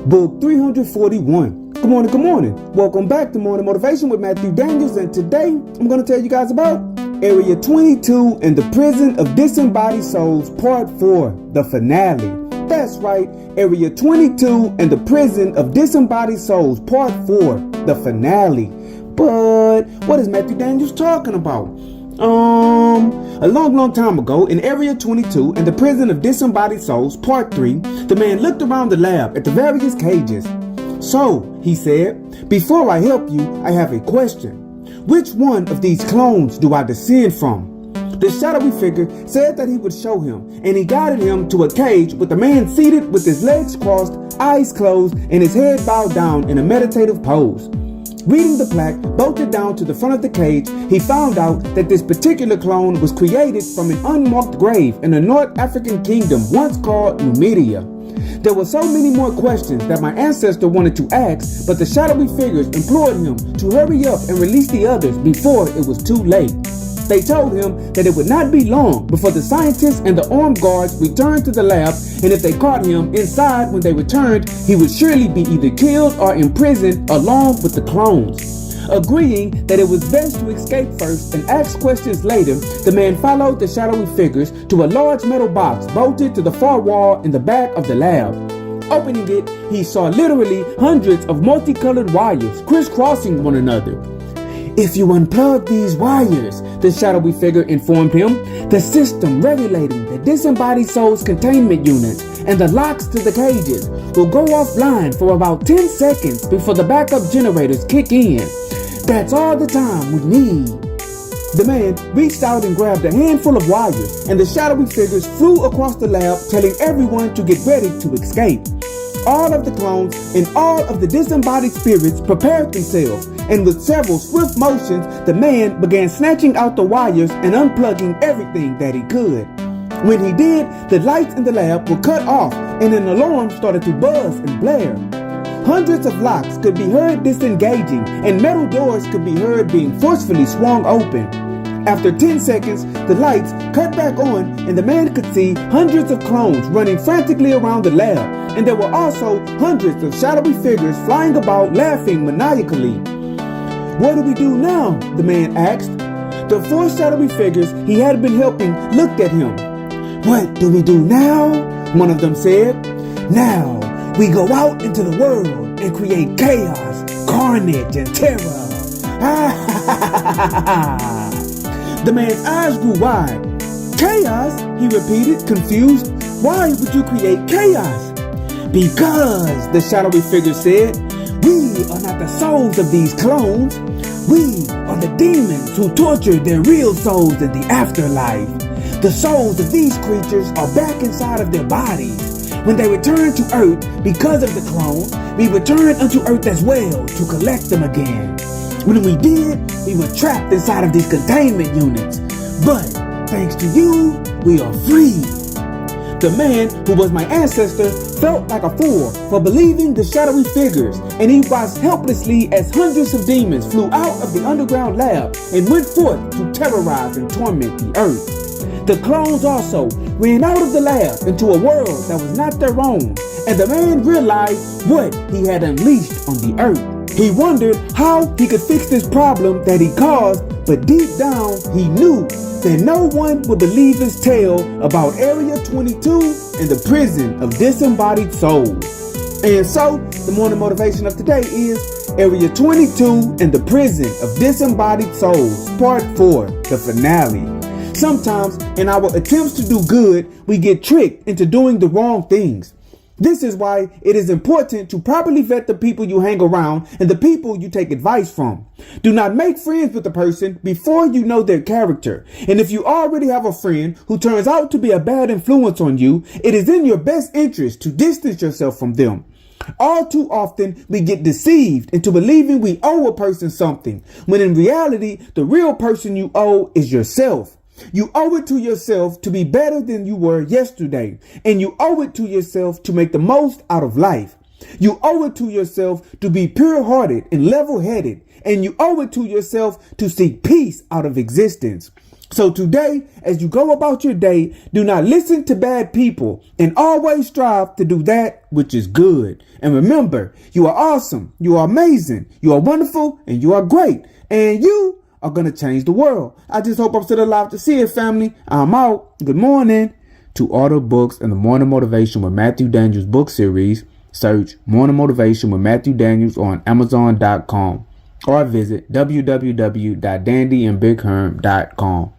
Book 341. Good morning, good morning. Welcome back to Morning Motivation with Matthew Daniels, and today I'm going to tell you guys about Area 22 and the Prison of Disembodied Souls, Part 4, the finale. That's right, Area 22 and the Prison of Disembodied Souls, Part 4, the finale. But what is Matthew Daniels talking about? A long time ago, in Area 22 and the Prison of Disembodied Souls, Part 3, the man looked around the lab at the various cages. So, he said, before I help you, I have a question. Which one of these clones do I descend from? The shadowy figure said that he would show him, and he guided him to a cage with a man seated with his legs crossed, eyes closed, and his head bowed down in a meditative pose. Reading the plaque bolted down to the front of the cage, he found out that this particular clone was created from an unmarked grave in a North African kingdom once called Numidia. There were so many more questions that my ancestor wanted to ask, but the shadowy figures implored him to hurry up and release the others before it was too late. They told him that it would not be long before the scientists and the armed guards returned to the lab, and if they caught him inside when they returned, he would surely be either killed or imprisoned along with the clones. Agreeing that it was best to escape first and ask questions later, the man followed the shadowy figures to a large metal box bolted to the far wall in the back of the lab. Opening it, he saw literally hundreds of multicolored wires crisscrossing one another. If you unplug these wires, the shadowy figure informed him, the system regulating the disembodied soul's containment units and the locks to the cages will go offline for about 10 seconds before the backup generators kick in. That's all the time we need. The man reached out and grabbed a handful of wires, and the shadowy figures flew across the lab, telling everyone to get ready to escape. All of the clones and all of the disembodied spirits prepared themselves, and with several swift motions, the man began snatching out the wires and unplugging everything that he could. When he did, the lights in the lab were cut off, and an alarm started to buzz and blare. Hundreds of locks could be heard disengaging, and metal doors could be heard being forcefully swung open. After 10 seconds, the lights cut back on, and the man could see hundreds of clones running frantically around the lab, and there were also hundreds of shadowy figures flying about, laughing maniacally. What do we do now? The man asked. The 4 shadowy figures he had been helping looked at him. What do we do now? One of them said. Now we go out into the world and create chaos, carnage, and terror. The man's eyes grew wide. Chaos? He repeated, confused. Why would you create chaos? Because, the shadowy figure said, we are not the souls of these clones. We are the demons who tortured their real souls in the afterlife. The souls of these creatures are back inside of their bodies. When they return to Earth because of the clone, we return unto Earth as well to collect them again. When we did, we were trapped inside of these containment units. But thanks to you, we are free. The man who was my ancestor felt like a fool for believing the shadowy figures, and he watched helplessly as hundreds of demons flew out of the underground lab and went forth to terrorize and torment the earth. The clones also ran out of the lab into a world that was not their own, and the man realized what he had unleashed on the earth. He wondered how he could fix this problem that he caused, but deep down he knew that no one would believe his tale about Area 22 and the Prison of Disembodied Souls. And so, the morning motivation of today is Area 22 and the Prison of Disembodied Souls, Part 4, the finale. Sometimes, in our attempts to do good, we get tricked into doing the wrong things. This is why it is important to properly vet the people you hang around and the people you take advice from. Do not make friends with a person before you know their character. And if you already have a friend who turns out to be a bad influence on you, it is in your best interest to distance yourself from them. All too often, we get deceived into believing we owe a person something, when in reality, the real person you owe is yourself. You owe it to yourself to be better than you were yesterday, and you owe it to yourself to make the most out of life. You owe it to yourself to be pure-hearted and level-headed, and you owe it to yourself to seek peace out of existence. So today, as you go about your day, do not listen to bad people and always strive to do that which is good. And remember, you are awesome, you are amazing, you are wonderful, and you are great. And you are going to change the world. I just hope I'm still alive to see it, family. I'm out. Good morning. To order books in the Morning Motivation with Matthew Daniels book series, search Morning Motivation with Matthew Daniels on Amazon.com or visit www.dandyandbigherm.com.